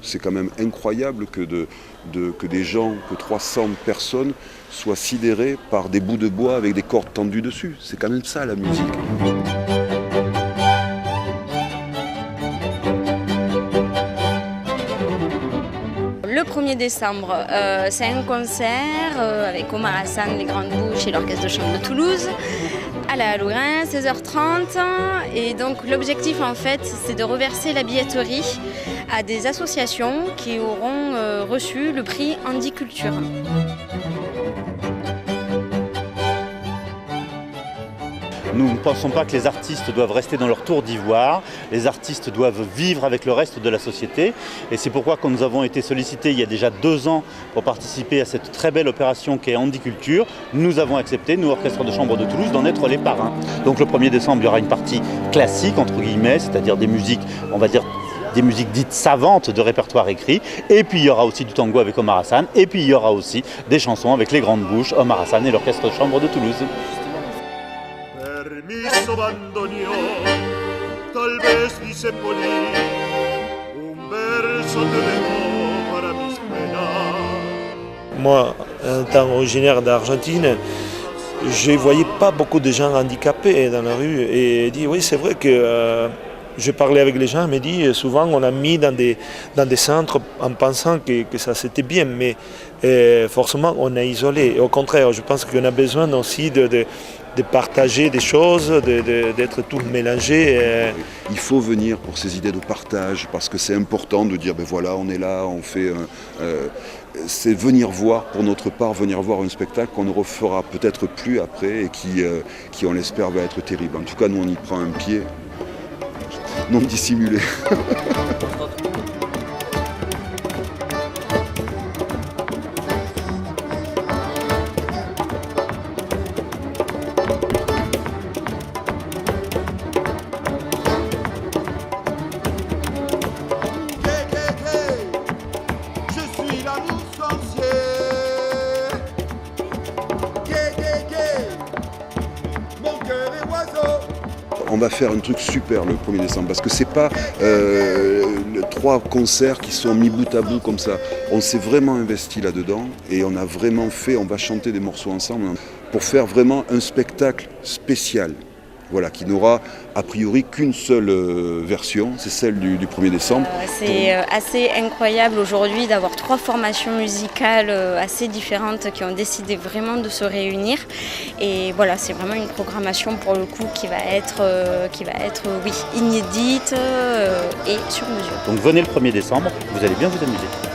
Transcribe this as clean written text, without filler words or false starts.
C'est quand même incroyable que des gens, que 300 personnes soient sidérées par des bouts de bois avec des cordes tendues dessus. C'est quand même ça la musique. Le 1er décembre, c'est un concert avec Omar Hassan, les Grandes Bouches et l'Orchestre de Chambre de Toulouse, à la Lourin, 16h30. Et donc l'objectif en fait, c'est de reverser la billetterie à des associations qui auront reçu le prix Handiculture. Nous ne pensons pas que les artistes doivent rester dans leur tour d'ivoire. Les artistes doivent vivre avec le reste de la société. Et c'est pourquoi quand nous avons été sollicités il y a déjà 2 ans pour participer à cette très belle opération qui est Handiculture, nous avons accepté, nous, Orchestre de Chambre de Toulouse, d'en être les parrains. Donc le 1er décembre, il y aura une partie classique, entre guillemets, c'est-à-dire des musiques, on va dire, des musiques dites savantes de répertoire écrit. Et puis il y aura aussi du tango avec Omar Hassan. Et puis il y aura aussi des chansons avec les Grandes Bouches, Omar Hassan et l'Orchestre de Chambre de Toulouse. Permiso bandoneón, tal vez dice Poli, un verso te dejo para mis penas. Moi, étant originaire d'Argentine, je ne voyais pas beaucoup de gens handicapés dans la rue et dit oui, c'est vrai que je parlais avec les gens, ils me disent souvent on a mis dans des centres en pensant que ça c'était bien, mais forcément on est isolé. Et au contraire, je pense qu'on a besoin aussi de partager des choses, d'être tous mélangés. Il faut venir pour ces idées de partage, parce que c'est important de dire, ben voilà, on est là, on fait... c'est venir voir, pour notre part, venir voir un spectacle qu'on ne refera peut-être plus après et qui, on l'espère, va être terrible. En tout cas, nous, on y prend un pied non dissimulé. On va faire un truc super le 1er décembre parce que c'est pas 3 concerts qui sont mis bout à bout comme ça. On s'est vraiment investi là-dedans et on a vraiment fait, on va chanter des morceaux ensemble pour faire vraiment un spectacle spécial. Voilà, qui n'aura a priori qu'une seule version, c'est celle du 1er décembre. C'est assez incroyable aujourd'hui d'avoir 3 formations musicales assez différentes qui ont décidé vraiment de se réunir. Et voilà, c'est vraiment une programmation pour le coup qui va être oui, inédite et sur mesure. Donc venez le 1er décembre, vous allez bien vous amuser.